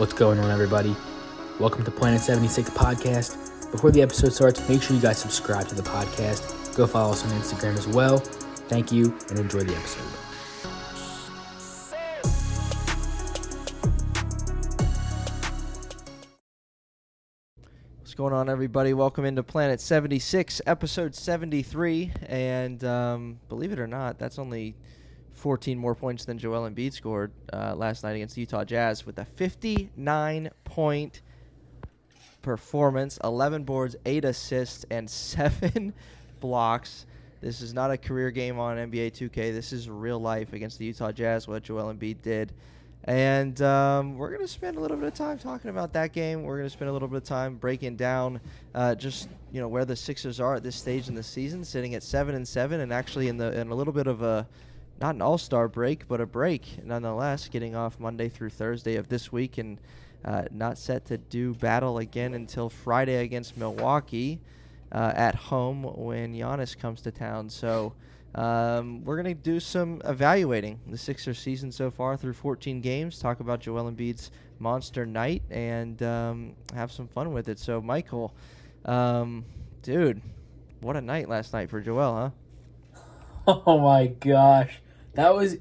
What's going on, everybody? Welcome to Planet 76 Podcast. Before the episode starts, make sure you guys subscribe to the podcast. Go follow us on Instagram as well. Thank you, and enjoy the episode. What's going on, everybody? Welcome into Planet 76, episode 73. And believe it or not, that's only 14 more points than Joel Embiid scored last night against the Utah Jazz with a 59-point performance, 11 boards, 8 assists, and 7 blocks. This is not a career game on NBA 2K. This is real life against the Utah Jazz, what Joel Embiid did. And we're going to spend a little bit of time talking about that game. We're going to spend a little bit of time breaking down just where the Sixers are at this stage in the season, sitting at 7-7, and actually in a little bit of a not an all-star break, but a break nonetheless, getting off Monday through Thursday of this week, and not set to do battle again until Friday against Milwaukee at home when Giannis comes to town. So we're going to do some evaluating the Sixers season so far through 14 games, talk about Joel Embiid's monster night, and have some fun with it. So, Michael, dude, what a night last night for Joel, huh? Oh my gosh. That was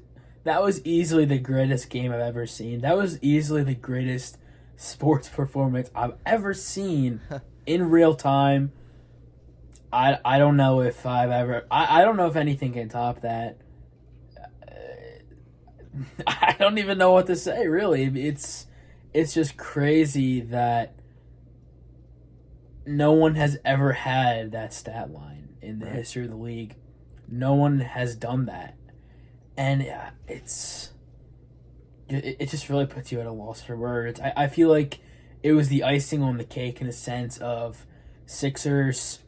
easily the greatest game I've ever seen. That was easily the greatest sports performance I've ever seen in real time. I don't know if I don't know if anything can top that. I don't even know what to say, really. It's just crazy that no one has ever had that stat line in the history of the league. No one has done that. And it just really puts you at a loss for words. I feel like it was the icing on the cake in a sense of Sixers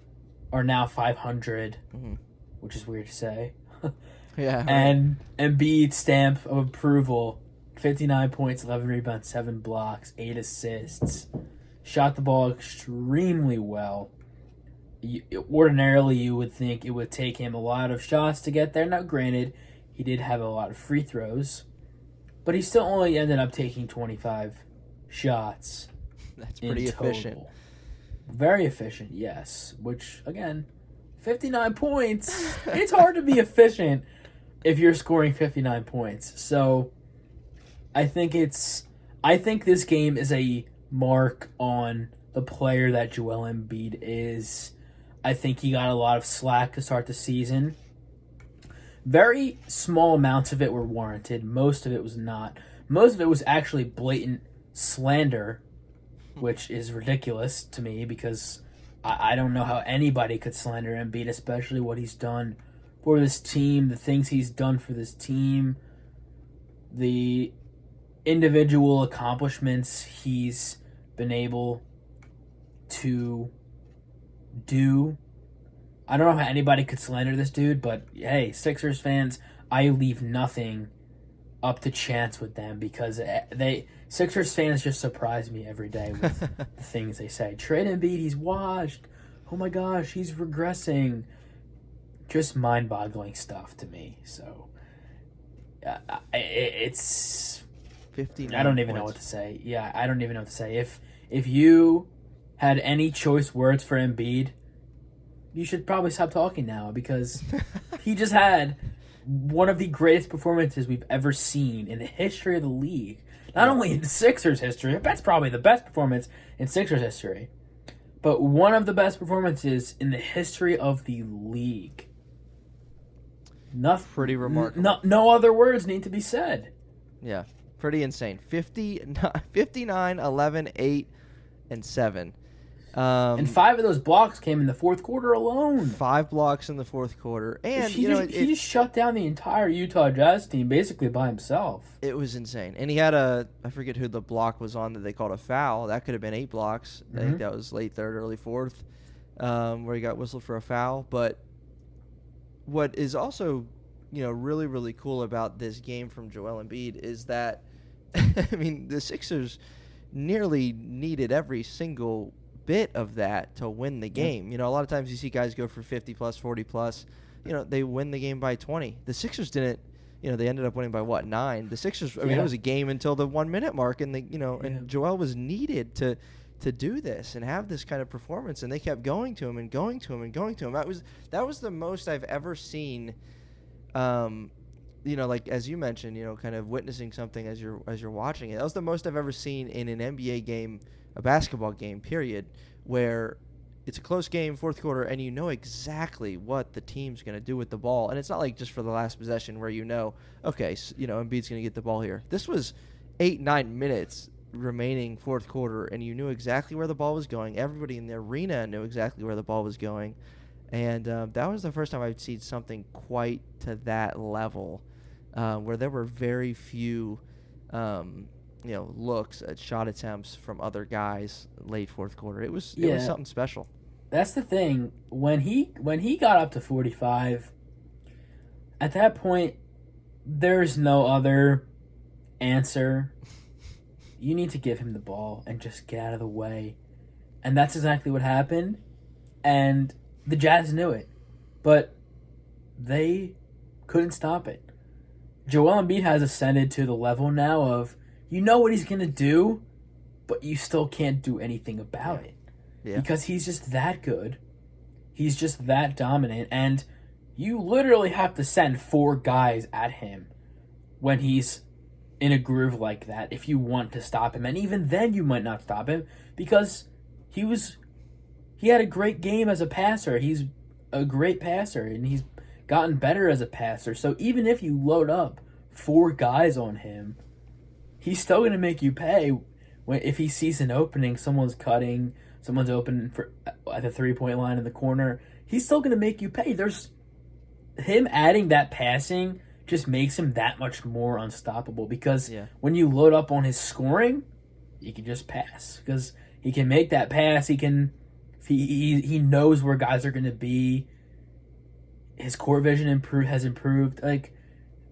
are now 500, which is weird to say. Yeah. Right. And Embiid's stamp of approval, 59 points, 11 rebounds, 7 blocks, 8 assists. Shot the ball extremely well. Ordinarily, you would think it would take him a lot of shots to get there. Now, granted, he did have a lot of free throws, but he still only ended up taking 25 shots. That's pretty efficient. Very efficient, yes. Which, again, 59 points. It's hard to be efficient if you're scoring 59 points. So, I think this game is a mark on the player that Joel Embiid is. I think he got a lot of slack to start the season. Very small amounts of it were warranted. Most of it was not. Most of it was actually blatant slander, which is ridiculous to me because I don't know how anybody could slander Embiid, especially what he's done for this team, the things he's done for this team, the individual accomplishments he's been able to do. I don't know how anybody could slander this dude, but hey, Sixers fans, I leave nothing up to chance with them because Sixers fans just surprise me every day with the things they say. Trade Embiid, he's washed. Oh my gosh, he's regressing. Just mind-boggling stuff to me. So it's 59 I don't even know what to say. Yeah, I don't even know what to say. If you had any choice words for Embiid, you should probably stop talking now because he just had one of the greatest performances we've ever seen in the history of the league. Not only in Sixers history, that's probably the best performance in Sixers history, but one of the best performances in the history of the league. Pretty remarkable. No other words need to be said. Yeah, pretty insane. 59, 11, 8, and 7. And 5 of those blocks came in the fourth quarter alone. 5 blocks in the fourth quarter. And he just shut down the entire Utah Jazz team basically by himself. It was insane. And he had I forget who the block was on that they called a foul. That could have been 8 blocks. I think that was late third, early fourth, where he got whistled for a foul. But what is also, really, really cool about this game from Joel Embiid is that, I mean, the Sixers nearly needed every single bit of that to win the game. A lot of times you see guys go for 50 plus, 40 plus. They win the game by 20. The Sixers didn't they ended up winning by 9. The Sixers. I mean, it was a game until the 1 minute mark, and and Joel was needed to do this and have this kind of performance, and they kept going to him and going to him and going to him. That was the most I've ever seen. Like as you mentioned, kind of witnessing something as you're watching it. That was the most I've ever seen in an NBA game, a basketball game, period, where it's a close game, fourth quarter, and you know exactly what the team's going to do with the ball. And it's not like just for the last possession where okay, Embiid's going to get the ball here. This was 8-9 minutes remaining fourth quarter, and you knew exactly where the ball was going. Everybody in the arena knew exactly where the ball was going. And that was the first time I'd seen something quite to that level, where there were very few looks at shot attempts from other guys late fourth quarter. It was something special. That's the thing. When he got up to 45, at that point, there's no other answer. You need to give him the ball and just get out of the way. And that's exactly what happened. And the Jazz knew it. But they couldn't stop it. Joel Embiid has ascended to the level now of, you know what he's going to do, but you still can't do anything about it. Yeah. Because he's just that good. He's just that dominant. And you literally have to send 4 guys at him when he's in a groove like that if you want to stop him. And even then you might not stop him because he had a great game as a passer. He's a great passer, and he's gotten better as a passer. So even if you load up 4 guys on him, he's still going to make you pay. If he sees an opening, someone's cutting, someone's open at the 3-point line in the corner, he's still going to make you pay. There's him adding that passing just makes him that much more unstoppable because when you load up on his scoring, you can just pass because he can make that pass. He knows where guys are going to be. His court vision has improved. Like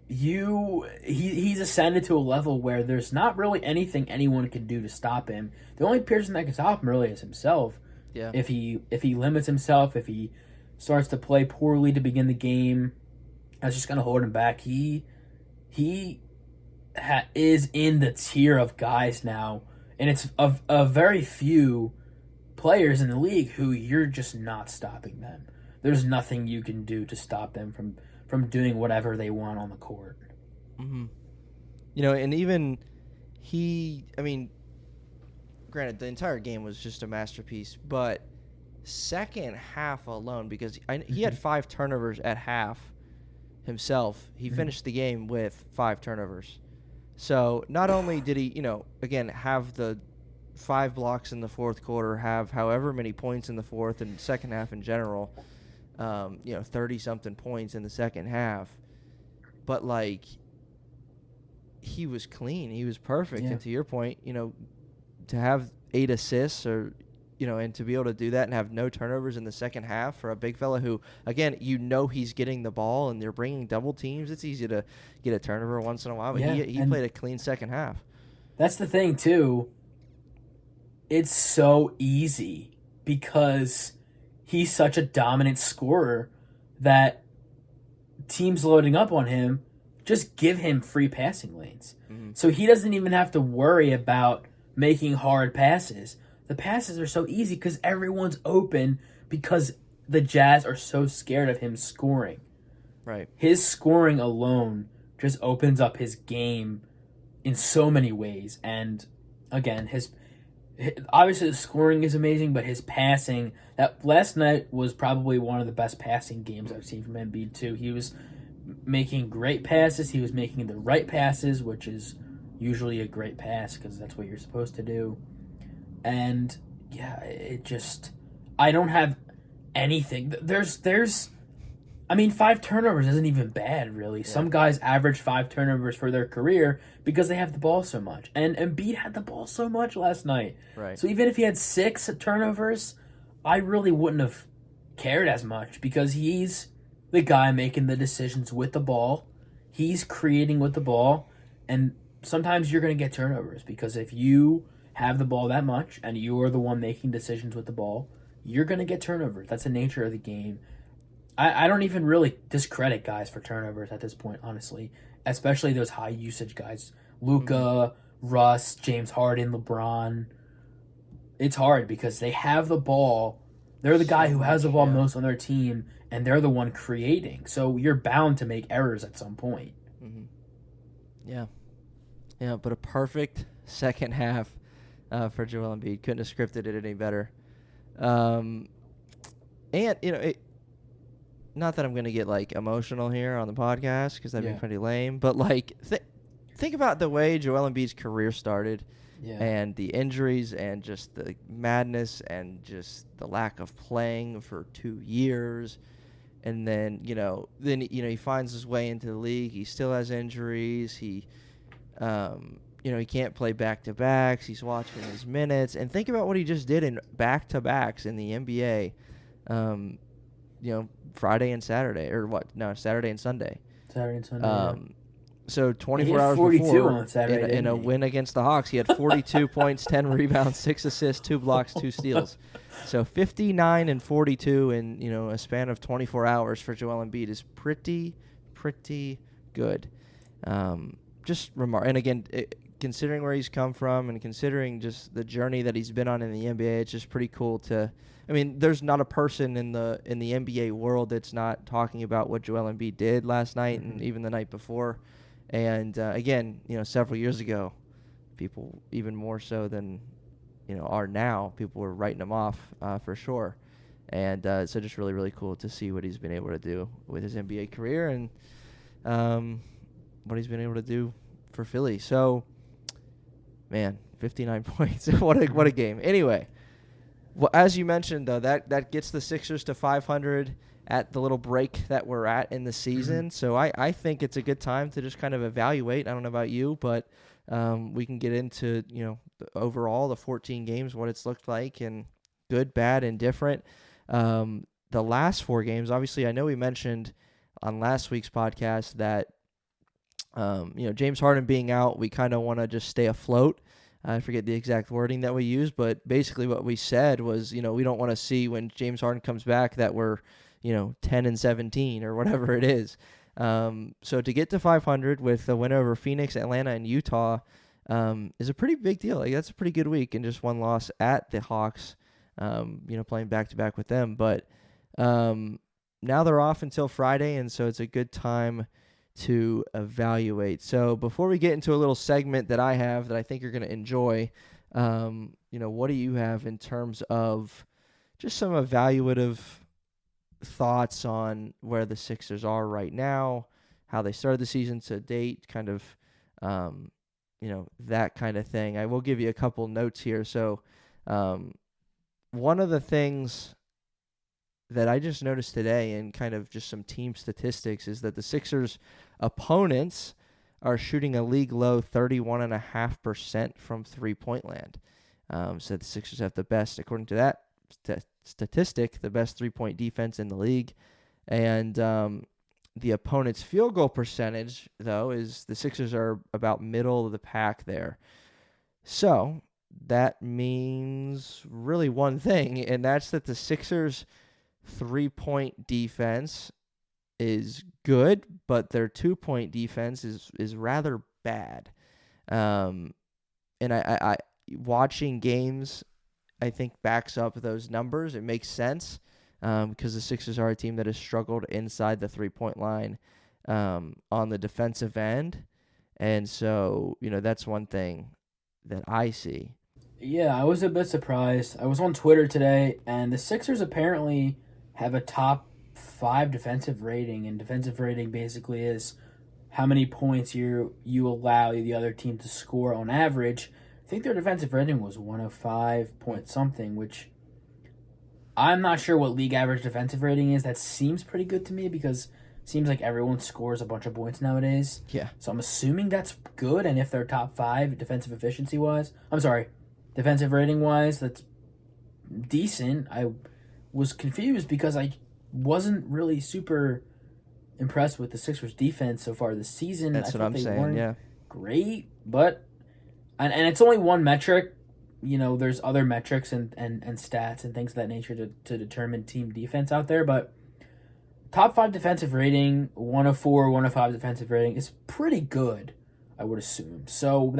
he's ascended to a level where there's not really anything anyone can do to stop him. The only person that can stop him really is himself. Yeah. If he limits himself, if he starts to play poorly to begin the game, that's just going to hold him back. He is in the tier of guys now, and it's a very few players in the league who you're just not stopping them. There's nothing you can do to stop them from doing whatever they want on the court. Mm-hmm. And even granted, the entire game was just a masterpiece, but second half alone, because he had 5 turnovers at half himself, he finished the game with 5 turnovers. So not only did he, again, have the 5 blocks in the fourth quarter, have however many points in the fourth and second half in general, 30-something points in the second half, but he was clean, he was perfect, and to your point, to have 8 assists or and to be able to do that and have no turnovers in the second half for a big fella who, again, he's getting the ball and they're bringing double teams. It's easy to get a turnover once in a while, but he played a clean second half. That's the thing, too. It's so easy because he's such a dominant scorer that teams loading up on him just give him free passing lanes. Mm-hmm. So he doesn't even have to worry about making hard passes. The passes are so easy because everyone's open because the Jazz are so scared of him scoring. Right. His scoring alone just opens up his game in so many ways. And again, obviously the scoring is amazing, but his passing, that last night was probably one of the best passing games I've seen from Embiid too. He was making great passes. He was making the right passes, which is usually a great pass because that's what you're supposed to do. And I don't have anything. There's 5 turnovers isn't even bad, really. Yeah. Some guys average 5 turnovers for their career because they have the ball so much. And Embiid had the ball so much last night. Right. So even if he had 6 turnovers, I really wouldn't have cared as much because he's the guy making the decisions with the ball. He's creating with the ball. And sometimes you're going to get turnovers because if you have the ball that much and you're the one making decisions with the ball, you're going to get turnovers. That's the nature of the game. I don't even really discredit guys for turnovers at this point, honestly. Especially those high usage guys. Luka, Russ, James Harden, LeBron. It's hard because they have the ball. They're the guy So who has the much, ball yeah. most on their team, and they're the one creating. So you're bound to make errors at some point. Hmm. Yeah. Yeah, but a perfect second half for Joel Embiid. Couldn't have scripted it any better. Um, and, not that I'm going to get, like, emotional here on the podcast because that'd be Yeah. pretty lame, but, like, think about the way Joel Embiid's career started Yeah. and the injuries and just the madness and just the lack of playing for 2 years. And then, he finds his way into the league. He still has injuries. He can't play back-to-backs. He's watching his minutes. And think about what he just did in back-to-backs in the NBA, Friday and Saturday. Or what? No, Saturday and Sunday. Saturday and Sunday. So He 24 had hours 42 before, on Saturday, in a didn't he? win against the Hawks, he had 42 points, 10 rebounds, 6 assists, 2 blocks, 2 steals. So 59 and 42 in a span of 24 hours for Joel Embiid is pretty good. Just remark. And again, considering where he's come from and considering just the journey that he's been on in the NBA, it's just pretty cool to. I mean, there's not a person in the NBA world that's not talking about what Joel Embiid did last night and even the night before. And again, several years ago, people even more so than are now. People were writing him off for sure. And so just really, really cool to see what he's been able to do with his NBA career and what he's been able to do for Philly. So, man, 59 points. What a game. Anyway, well, as you mentioned, though, that gets the Sixers to 500 at the little break that we're at in the season. So I think it's a good time to just kind of evaluate. I don't know about you, but we can get into, overall the 14 games, what it's looked like, and good, bad, and different. The last 4 games, obviously, I know we mentioned on last week's podcast that, James Harden being out, we kind of want to just stay afloat. I forget the exact wording that we used, but basically what we said was, we don't want to see when James Harden comes back that we're, 10 and 17 or whatever it is. So to get to 500 with a win over Phoenix, Atlanta, and Utah is a pretty big deal. Like, that's a pretty good week, and just one loss at the Hawks, playing back-to-back with them. But now they're off until Friday, and so it's a good time to evaluate. So before we get into a little segment that I have that I think you're going to enjoy, what do you have in terms of just some evaluative thoughts on where the Sixers are right now, how they started the season to date, kind of, that kind of thing. I will give you a couple notes here. So one of the things that I just noticed today and kind of just some team statistics is that the Sixers' opponents are shooting a league low 31.5% from three-point land. So the Sixers have the best, according to that statistic, the best three-point defense in the league. And the opponent's field goal percentage, though, is the Sixers are about middle of the pack there. So that means really one thing, and that's that the Sixers' three-point defense is good, but their two-point defense is rather bad. And I watching games, I think, backs up those numbers. It makes sense because the Sixers are a team that has struggled inside the three-point line on the defensive end. And so, that's one thing that I see. Yeah, I was a bit surprised. I was on Twitter today, and the Sixers apparently have a top 5 defensive rating, and defensive rating basically is how many points you allow the other team to score on average. I think their defensive rating was 105 point something, which I'm not sure what league average defensive rating is. That seems pretty good to me because it seems like everyone scores a bunch of points nowadays. Yeah. So I'm assuming that's good, and if they're top 5 defensive defensive rating wise, that's decent. I was confused because I wasn't really super impressed with the Sixers defense so far this season. That's I what thought I'm they saying, weren't yeah. great, but and it's only one metric. There's other metrics and stats and things of that nature to determine team defense out there, but top 5 defensive rating, 104, 105 defensive rating is pretty good, I would assume. So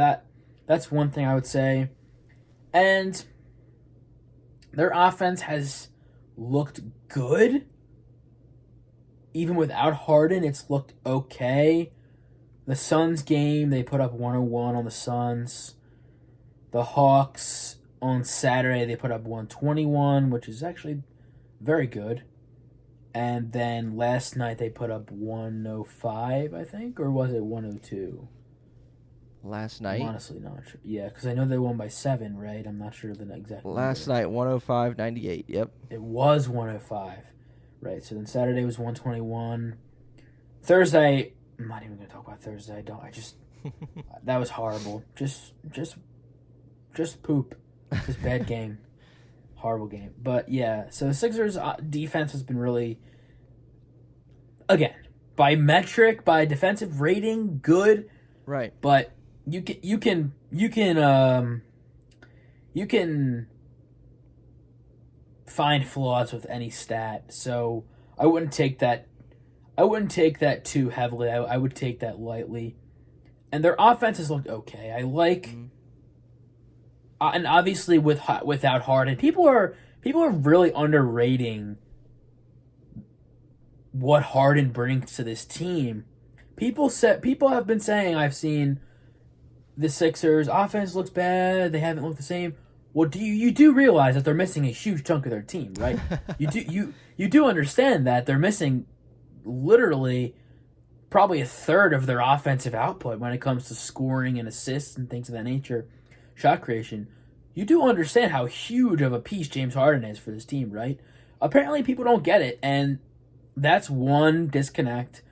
that's one thing I would say. And their offense has looked good. Even without Harden, it's looked okay. The Suns game, they put up 101 on the Suns. The Hawks on Saturday, they put up 121, which is actually very good. And then last night they put up 105, I think, or was it 102? Last night? I'm honestly not sure. Yeah, because I know they won by 7, right? I'm not sure the exact number. Last night, 105-98, yep. It was 105, right? So then Saturday was 121. Thursday, I'm not even going to talk about Thursday. That was horrible. Just poop. Just bad game. Horrible game. But yeah, so the Sixers' defense has been really, again, by metric, by defensive rating, good. Right. But you can find flaws with any stat. So I wouldn't take that too heavily. I would take that lightly. And their offense has looked okay. I like. Mm-hmm. And obviously, without Harden, people are really underrating what Harden brings to this team. People have been saying, I've seen the Sixers offense looks bad. They haven't looked the same. Well, you do realize that they're missing a huge chunk of their team, right? you do understand that they're missing literally probably a third of their offensive output when it comes to scoring and assists and things of that nature. Shot creation. You do understand how huge of a piece James Harden is for this team, right? Apparently people don't get it, and that's one disconnect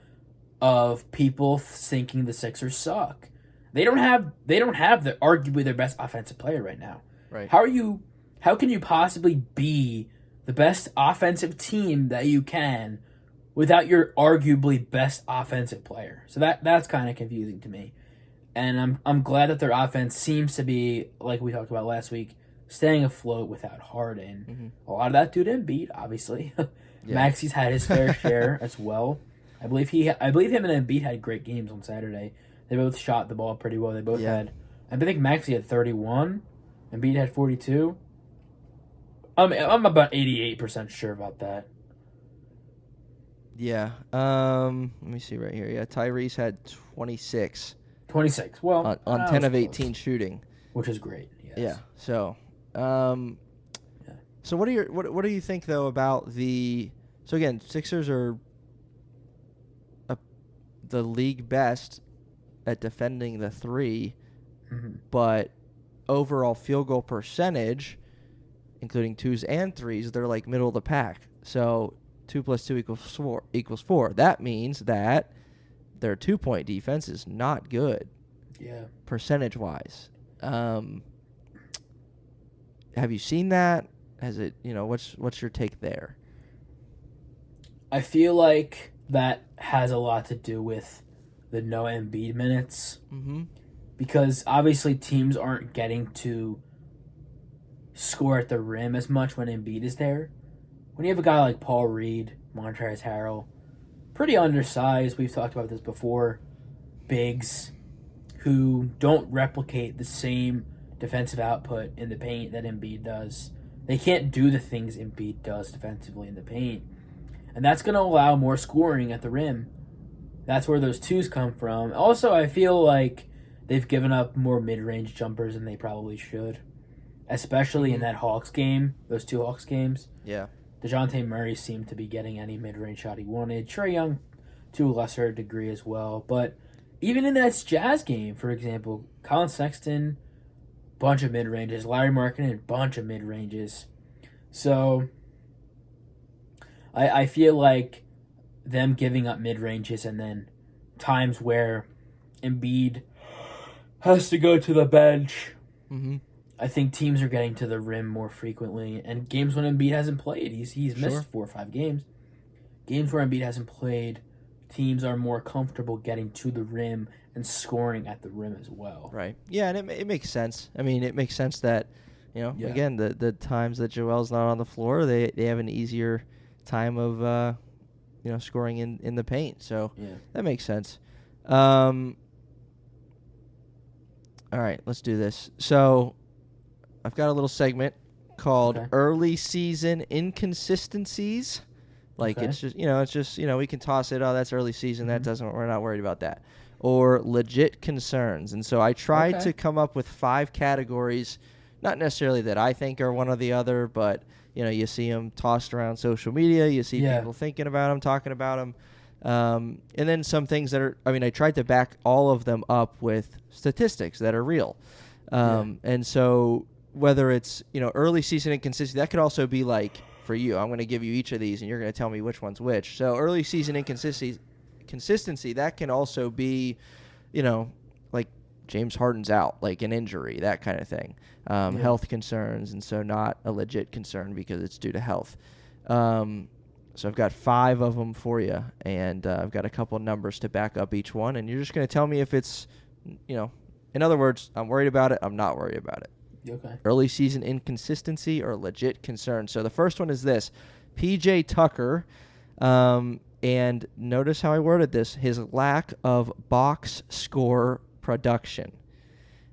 of people thinking the Sixers suck. They don't have the arguably their best offensive player right now. Right. How can you possibly be the best offensive team that you can without your arguably best offensive player? So that's kind of confusing to me. And I'm glad that their offense seems to be, like we talked about last week, staying afloat without Harden. Mm-hmm. A lot of that due to Embiid, obviously. Yeah. Maxi's had his fair share as well. I believe him and Embiid had great games on Saturday. They both shot the ball pretty well. They both had. I think Maxi had 31. Embiid had 42. I'm about 88% sure about that. Yeah. Let me see right here. Yeah, Tyrese had 26. 26. Well, on 10 of 18 shooting, which is great. Yes. Yeah. So, So what do you think though about the? So again, Sixers are the league best at defending the three, mm-hmm. but overall field goal percentage, including twos and threes, they're like middle of the pack. So 2 + 2 equals 4. That means that their 2-point defense is not good. Yeah. Percentage-wise. Have you seen that? Has it, what's your take there? I feel like that has a lot to do with the no Embiid minutes. Mm-hmm. Because obviously teams aren't getting to score at the rim as much when Embiid is there. When you have a guy like Paul Reed, Montrezl Harrell, pretty undersized, we've talked about this before, bigs who don't replicate the same defensive output in the paint that Embiid does. They can't do the things Embiid does defensively in the paint. And that's going to allow more scoring at the rim. That's where those twos come from. Also, I feel like they've given up more mid-range jumpers than they probably should. Especially in that Hawks game, those two Hawks games. Yeah. DeJounte Murray seemed to be getting any mid-range shot he wanted. Trae Young, to a lesser degree as well. But even in that Jazz game, for example, Colin Sexton, bunch of mid-ranges. Larry Markkinen, bunch of mid-ranges. So I feel like them giving up mid-ranges and then times where Embiid has to go to the bench. Mm-hmm. I think teams are getting to the rim more frequently. And games when Embiid hasn't played, he's missed 4 or 5 games. Games where Embiid hasn't played, teams are more comfortable getting to the rim and scoring at the rim as well. Right. Yeah, and it makes sense. I mean, it makes sense that, again, the times that Joel's not on the floor, they have an easier time of scoring in the paint. So Yeah. that makes sense. All right, let's do this. So I've got a little segment called Early Season Inconsistencies. Like it's just we can toss it. Oh, that's early season. That doesn't. We're not worried about that. Or legit concerns. And so I tried to come up with 5 categories, not necessarily that I think are one or the other, but you see them tossed around social media. You see people thinking about them, talking about them. And then some things that are, I tried to back all of them up with statistics that are real. And so whether it's, early season inconsistency, that could also be like, for you, I'm going to give you each of these and you're going to tell me which one's which. So early season inconsistency, that can also be, like James Harden's out, like an injury, that kind of thing. Health concerns, and so not a legit concern because it's due to health. So I've got 5 of them for you, and I've got a couple numbers to back up each one, and you're just going to tell me if it's, in other words, I'm worried about it, I'm not worried about it. Okay. Early season inconsistency or legit concern. So the first one is this. PJ Tucker, and notice how I worded this, his lack of box score production.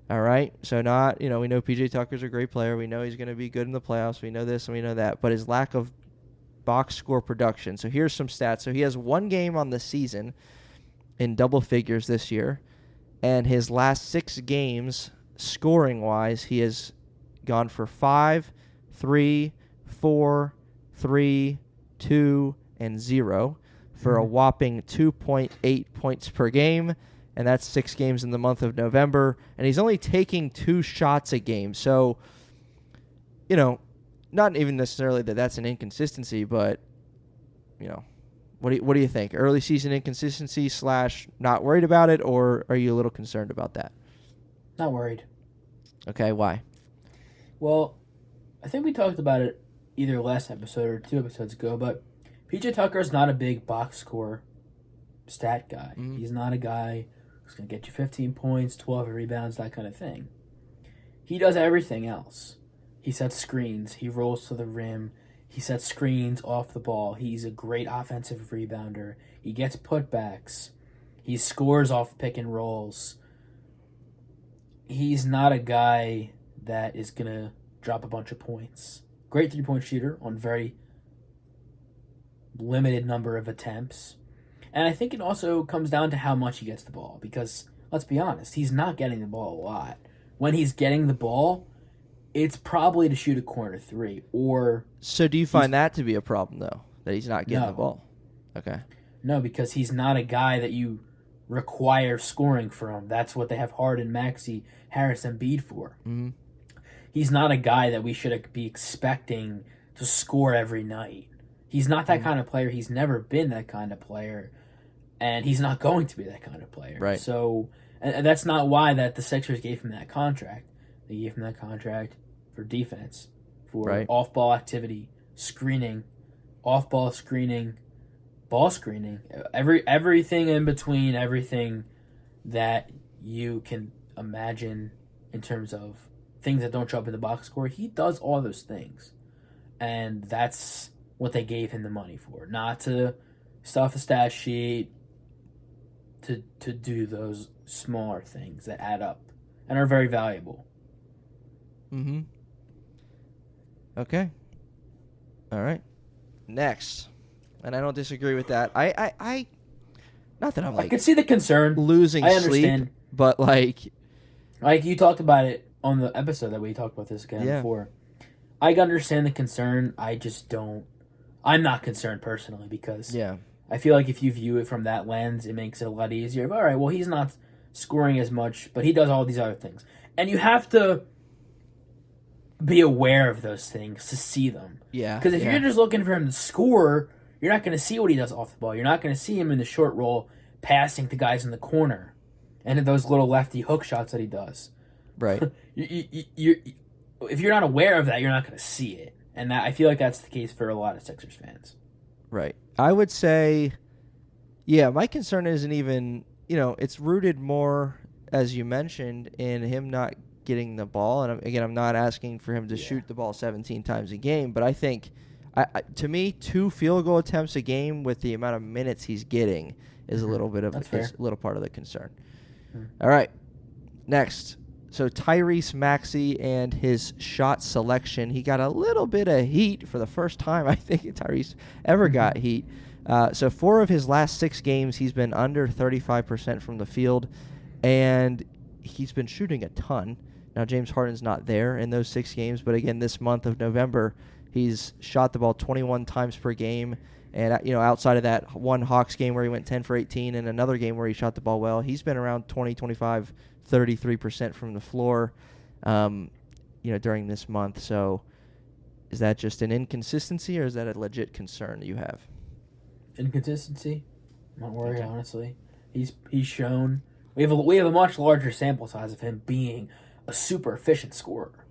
All right? So not, we know PJ Tucker's a great player. We know he's going to be good in the playoffs. We know this and we know that. But his lack of box score production. So here's some stats. So he has 1 game on the season in double figures this year. And his last 6 games, scoring-wise, he has gone for 5, 3, 4, 3, 2, and 0 for a whopping 2.8 points per game, and that's 6 games in the month of November. And he's only taking 2 shots a game. So, not even necessarily that that's an inconsistency, but, what do you think? Early season inconsistency / not worried about it, or are you a little concerned about that? Not worried. Okay, why? Well, I think we talked about it either last episode or 2 episodes ago, but PJ Tucker is not a big box score stat guy. Mm-hmm. He's not a guy who's going to get you 15 points, 12 rebounds, that kind of thing. He does everything else. He sets screens. He rolls to the rim. He sets screens off the ball. He's a great offensive rebounder. He gets putbacks. He scores off pick and rolls. He's not a guy that is going to drop a bunch of points. Great three-point shooter on very limited number of attempts. And I think it also comes down to how much he gets the ball. Because, let's be honest, he's not getting the ball a lot. When he's getting the ball, it's probably to shoot a corner 3. So do you find that to be a problem, though, that he's not getting the ball? Okay. No, because he's not a guy that you require scoring from. That's what they have Harden, Maxey, Harris, and Embiid for. Mm-hmm. He's not a guy that we should be expecting to score every night. He's not that kind of player. He's never been that kind of player, and he's not going to be that kind of player. Right. So, and that's not why that the Sixers gave him that contract. They gave him that contract for defense, for off-ball activity, screening, off-ball screening, ball screening, everything in between, everything that you can imagine in terms of things that don't show up in the box score. He does all those things, and that's what they gave him the money for, not to stuff a stat sheet, to do those smaller things that add up and are very valuable. Mm-hmm. Okay. All right. Next. And I don't disagree with that. I not that I'm like I can see the concern. Losing I understand. Sleep, but like you talked about it on the episode that we talked about this again before. I understand the concern. I just don't. I'm not concerned personally because I feel like if you view it from that lens, it makes it a lot easier. All right, well, he's not scoring as much, but he does all these other things. And you have to be aware of those things to see them. Yeah. Because if you're just looking for him to score, you're not going to see what he does off the ball. You're not going to see him in the short roll passing to guys in the corner and those little lefty hook shots that he does. Right. If you're not aware of that, you're not going to see it. And I feel like that's the case for a lot of Sixers fans. Right. I would say, my concern isn't even, it's rooted more, as you mentioned, in him not getting the ball. And again, I'm not asking for him to shoot the ball 17 times a game, but I think To me, 2 field goal attempts a game with the amount of minutes he's getting is a little bit of is a little part of the concern. All right, next. So Tyrese Maxey and his shot selection. He got a little bit of heat for the first time I think Tyrese ever got heat. So 4 of his last 6 games, he's been under 35% from the field, and he's been shooting a ton. Now, James Harden's not there in those 6 games, but again, this month of November, he's shot the ball 21 times per game. And, outside of that one Hawks game where he went 10 for 18 and another game where he shot the ball well, he's been around 20, 25, 33% from the floor, during this month. So is that just an inconsistency or is that a legit concern that you have? Inconsistency. Not worried, honestly. He's shown we have a much larger sample size of him being a super efficient scorer.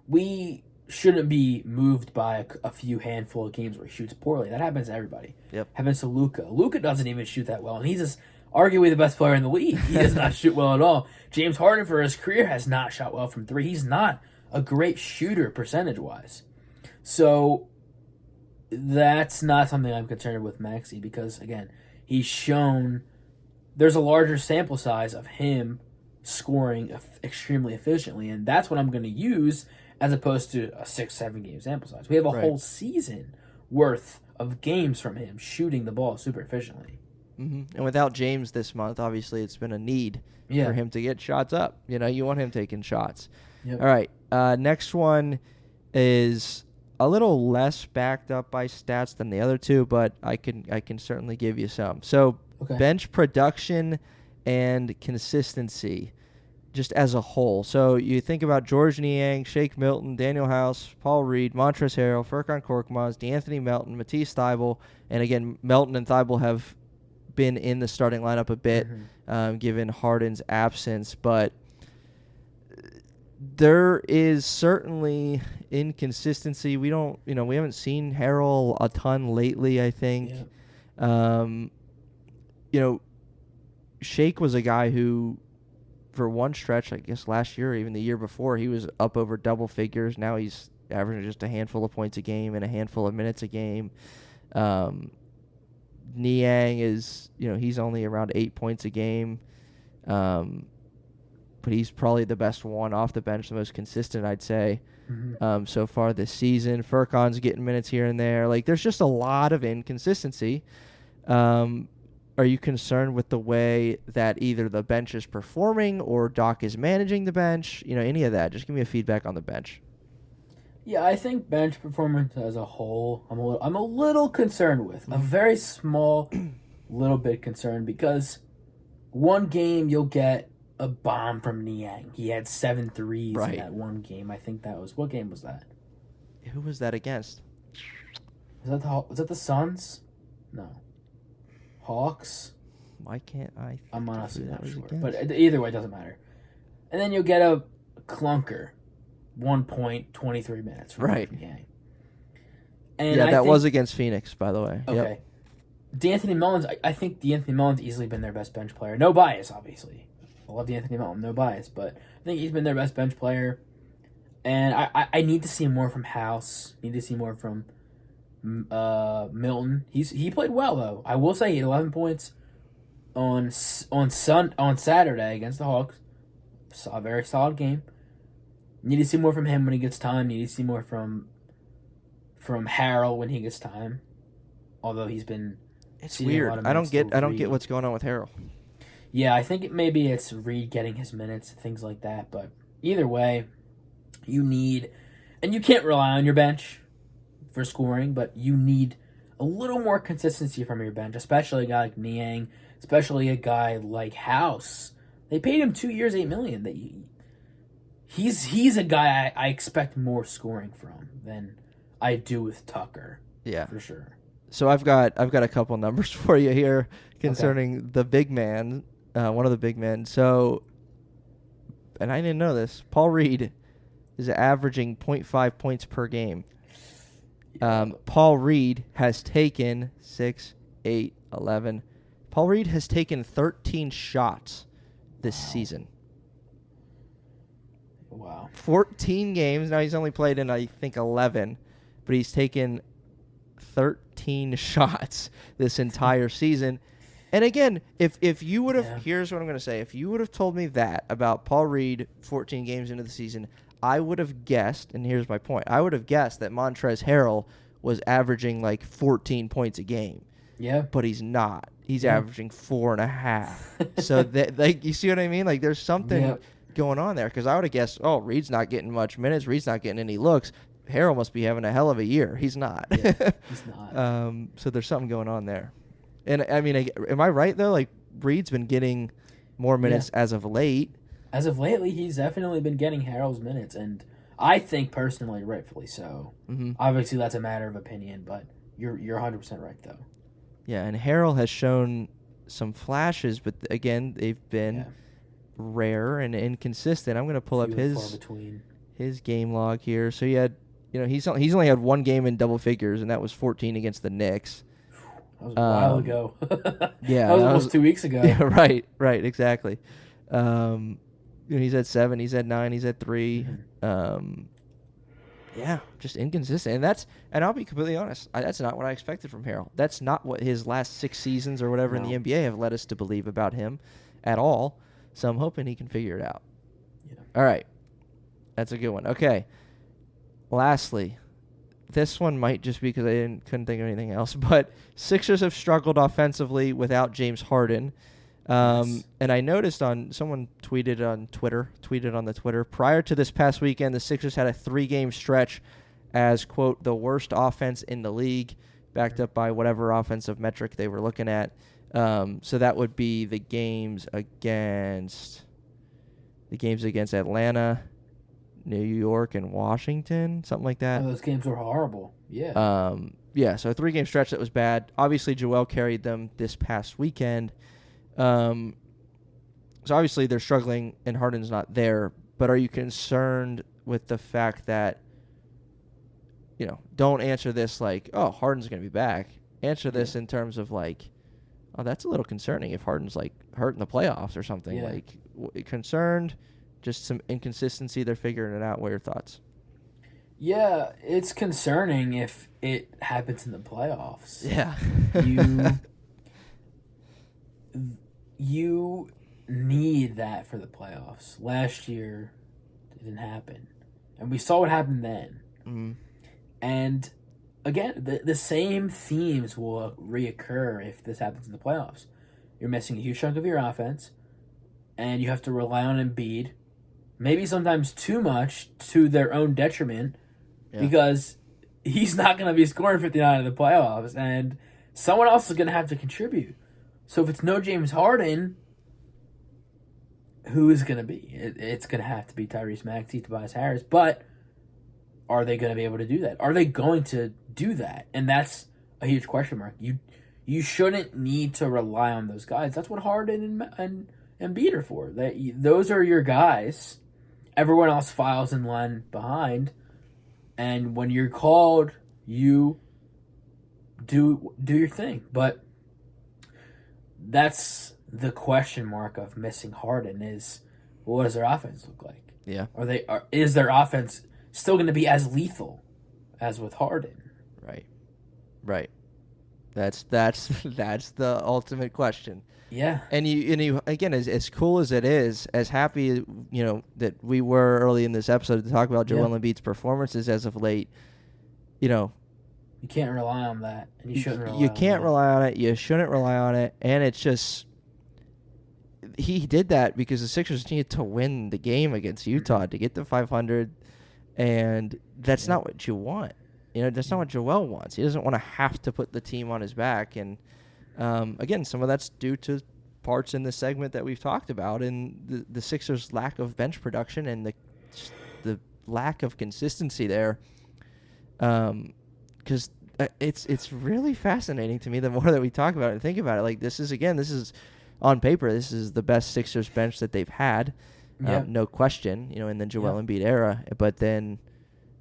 We shouldn't be moved by a few handful of games where he shoots poorly. That happens to everybody. Yep. Happens to Luka. Luka doesn't even shoot that well, and he's just arguably the best player in the league. He does not shoot well at all. James Harden, for his career, has not shot well from 3. He's not a great shooter percentage-wise. So that's not something I'm concerned with Maxey because, again, he's shown there's a larger sample size of him scoring extremely efficiently, and that's what I'm going to use as opposed to a 6-7 game sample size. We have a whole season worth of games from him shooting the ball super efficiently. And without James this month, obviously it's been a need for him to get shots up. You want him taking shots. Yep. All right, next one is a little less backed up by stats than the other 2, but I can certainly give you some. So bench production and consistency just as a whole. So you think about George Niang, Shake Milton, Daniel House, Paul Reed, Montrezl Harrell, Furkan Korkmaz, DeAnthony Melton, Matisse Thybulle, and again, Melton and Thybulle have been in the starting lineup a bit given Harden's absence, but there is certainly inconsistency. We haven't seen Harrell a ton lately, I think. Shake was a guy who, for one stretch, I guess last year or even the year before, he was up over double figures. Now he's averaging just a handful of points a game and a handful of minutes a game. Niang is, he's only around 8 points a game. But he's probably the best one off the bench, the most consistent, I'd say, so far this season. Furkan's getting minutes here and there. There's just a lot of inconsistency. Are you concerned with the way that either the bench is performing or Doc is managing the bench? Any of that. Just give me a feedback on the bench. Yeah, I think bench performance as a whole, I'm a little concerned with. A very small, little bit concerned because one game you'll get a bomb from Niang. He had 7 threes in that one game. I think that was, what game was that? Who was that against? Was that the Suns? No. Hawks? Why can't I? I'm honestly not sure. But either way, it doesn't matter. And then you'll get a clunker. 1 point, 23 minutes from Niang. And that was against Phoenix, by the way. Okay. Yep. DeAnthony Melton's, I think DeAnthony Melton's easily been their best bench player. No bias, obviously. I love DeAnthony Melton, no bias. But I think he's been their best bench player. And I need to see more from House. Need to see more from Milton. He played well, though. I will say he had 11 points on Saturday against the Hawks. Saw a very solid game. Need to see more from him when he gets time. Need to see more from Harrell when he gets time. Although he's been, it's weird. I don't get what's going on with Harrell. Yeah, I think maybe it's Reed getting his minutes, things like that. But either way, you need, and you can't rely on your bench for scoring, but you need a little more consistency from your bench, especially a guy like Niang, especially a guy like House. They paid him 2 years, $8 million. He's a guy I expect more scoring from than I do with Tucker. Yeah, for sure. So I've got a couple numbers for you here concerning the big man, one of the big men. So, and I didn't know this, Paul Reed is averaging 0.5 points per game. Paul Reed has taken 6, 8, 11. Paul Reed has taken 13 shots this season. Wow. 14 games. Now he's only played in, I think, 11, but he's taken 13 shots this entire season. And again, if you would have, here's what I'm going to say. If you would have told me that about Paul Reed 14 games into the season, I would have guessed, and here's my point, I would have guessed that Montrezl Harrell was averaging like 14 points a game. Yeah. But he's not. He's averaging 4.5. So, like, you see what I mean? Like, there's something going on there. Because I would have guessed, oh, Reed's not getting much minutes. Reed's not getting any looks. Harrell must be having a hell of a year. He's not. Yeah, he's not. So there's something going on there. And, I mean, am I right, though? Like, Reed's been getting more minutes as of late. As of lately, he's definitely been getting Harrell's minutes. And I think, personally, rightfully so. Mm-hmm. Obviously, that's a matter of opinion. But you're 100% right, though. Yeah, and Harrell has shown some flashes, but again, they've been rare and inconsistent. I'm going to pull up his game log here. So he had, he's only had one game in double figures, and that was 14 against the Knicks. That was a while ago. Yeah, that was almost 2 weeks ago. Yeah, right, exactly. He's at 7, he's at 9, he's at 3. Yeah, just inconsistent. And I'll be completely honest, that's not what I expected from Harrell. That's not what his last 6 seasons or whatever in the NBA have led us to believe about him at all. So I'm hoping he can figure it out. Yeah. All right. That's a good one. Okay. Lastly, this one might just be because couldn't think of anything else, but Sixers have struggled offensively without James Harden. And I noticed someone tweeted on the Twitter, prior to this past weekend, the Sixers had a 3-game stretch as, quote, the worst offense in the league, backed up by whatever offensive metric they were looking at. So that would be the games against Atlanta, New York, and Washington, something like that. Oh, those games were horrible. Yeah. So a 3-game stretch that was bad. Obviously, Joel carried them this past weekend. So obviously they're struggling and Harden's not there, but are you concerned with the fact that, don't answer this like, oh, Harden's going to be back. Answer this in terms of like, oh, that's a little concerning if Harden's like hurt in the playoffs or something. Yeah. Like concerned, just some inconsistency. They're figuring it out. What are your thoughts? Yeah, it's concerning if it happens in the playoffs. Yeah. You need that for the playoffs. Last year, it didn't happen. And we saw what happened then. Mm-hmm. And, again, the same themes will reoccur if this happens in the playoffs. You're missing a huge chunk of your offense, and you have to rely on Embiid, maybe sometimes too much to their own detriment, because he's not going to be scoring 59 in the playoffs, and someone else is going to have to contribute. So if it's no James Harden, who is going to be? It's going to have to be Tyrese Maxey, Tobias Harris. But are they going to be able to do that? Are they going to do that? And that's a huge question mark. You shouldn't need to rely on those guys. That's what Harden and Embiid are for. Those are your guys. Everyone else files in line behind. And when you're called, you do your thing. But that's the question mark of missing Harden is, what does their offense look like? Yeah. Is their offense still going to be as lethal as with Harden? Right. That's the ultimate question. Yeah. And you again, as cool as it is, as happy that we were early in this episode to talk about Joel Embiid's performances as of late, you can't rely on that, and you shouldn't rely on it. You can't rely on it. You shouldn't rely on it. And it's just, he did that because the Sixers needed to win the game against Utah to get to 500, and that's not what you want. That's not what Joel wants. He doesn't want to have to put the team on his back. And, again, some of that's due to parts in the segment that we've talked about and the Sixers' lack of bench production and the lack of consistency there. Because it's really fascinating to me the more that we talk about it and think about it. Like, this is on paper, this is the best Sixers bench that they've had, no question, in the Joel Embiid era. But then,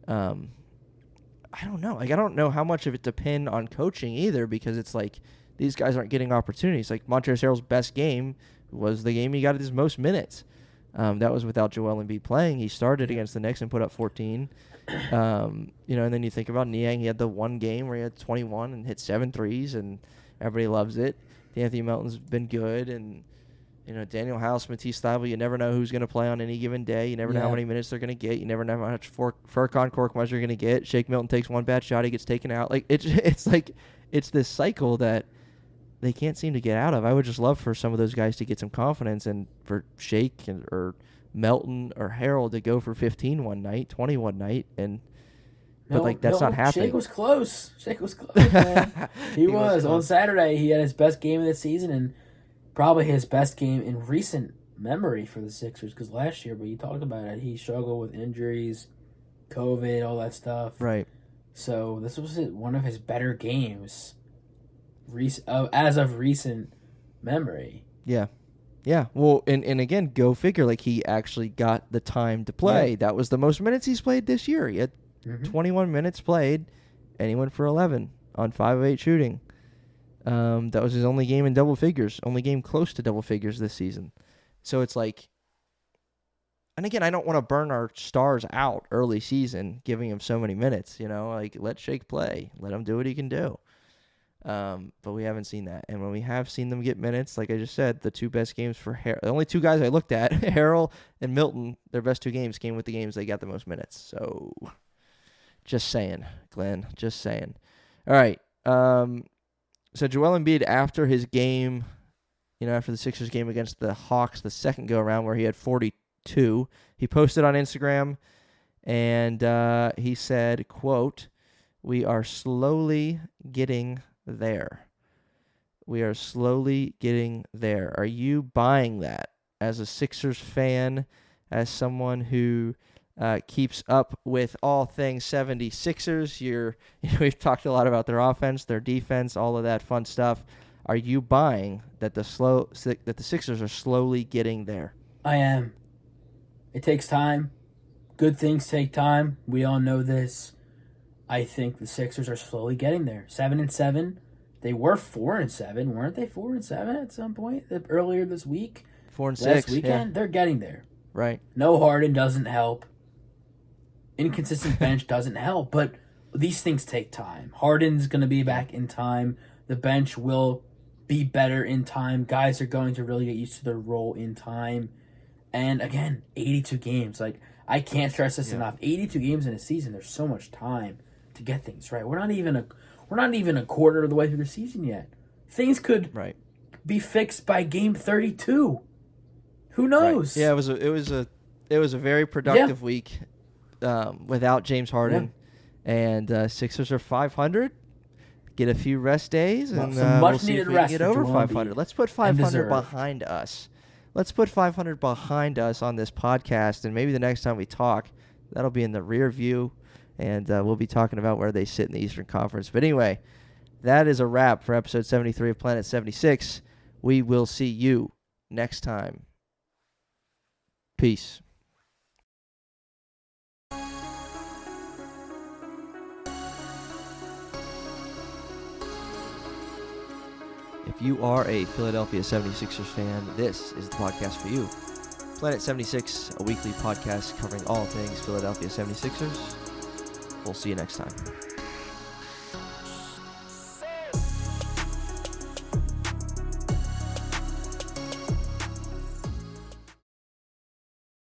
I don't know. Like, I don't know how much of it depend on coaching either, because it's like these guys aren't getting opportunities. Like, Montrezl Harrell's best game was the game he got his most minutes. That was without Joel Embiid playing. He started against the Knicks and put up 14. And then you think about Niang. He had the one game where he had 21 and hit 7 threes, and everybody loves it. Anthony Melton's been good, and Daniel House, Matisse Thybulle. You never know who's going to play on any given day. You never know how many minutes they're going to get. You never know how much Furkan Korkmaz you're going to get. Shake Milton takes one bad shot, he gets taken out. Like it's this cycle that they can't seem to get out of. I would just love for some of those guys to get some confidence, and for Shake or Melton or Harold to go for 15 one night, 20 one night, but that's not happening. Shake was close, man. He was. On Saturday, he had his best game of the season and probably his best game in recent memory for the Sixers, because last year, but you talked about it, he struggled with injuries, COVID, all that stuff. Right. So this was one of his better games as of recent memory. Yeah. Yeah. Well, and again, go figure, like he actually got the time to play. Yeah. That was the most minutes he's played this year. He had 21 minutes played, and he went for 11 on 5 of 8 shooting. That was his only game in double figures, only game close to double figures this season. So it's like, and again, I don't want to burn our stars out early season, giving him so many minutes, like let Shake play, let him do what he can do. But we haven't seen that. And when we have seen them get minutes, like I just said, the two best games for the only two guys I looked at, Harrell and Milton, their best 2 games came with the games they got the most minutes. So just saying, Glenn, just saying. All right. So Joel Embiid, after his game, after the Sixers game against the Hawks, the second go-around where he had 42, he posted on Instagram, and he said, quote, "We are slowly getting there. We are slowly getting there." Are you buying that as a Sixers fan, as someone who keeps up with all things 76ers? We've talked a lot about their offense, their defense, all of that fun stuff. Are you buying that the Sixers are slowly getting there? I am. It takes time. Good things take time. We all know this. I think the Sixers are slowly getting there. 7-7. They were 4-7, weren't they? 4-7 at some point earlier this week. 4-6 last weekend. Yeah. They're getting there. Right. No Harden doesn't help. Inconsistent bench doesn't help, but these things take time. Harden's going to be back in time. The bench will be better in time. Guys are going to really get used to their role in time. And again, 82 games. Like, I can't stress this enough. 82 games in a season. There's so much time to get things right. We're not even a quarter of the way through the season yet. Things could be fixed by game 32. Who knows? Right. Yeah, it was a very productive week without James Harden, and Sixers are 500. Get a few rest days, and we'll see if we can get over 500. Let's put 500 behind us. Let's put 500 behind us on this podcast, and maybe the next time we talk, that'll be in the rear view, and we'll be talking about where they sit in the Eastern Conference. But anyway, that is a wrap for episode 73 of Planet 76. We will see you next time. Peace. If you are a Philadelphia 76ers fan, this is the podcast for you. Planet 76, a weekly podcast covering all things Philadelphia 76ers. We'll see you next time.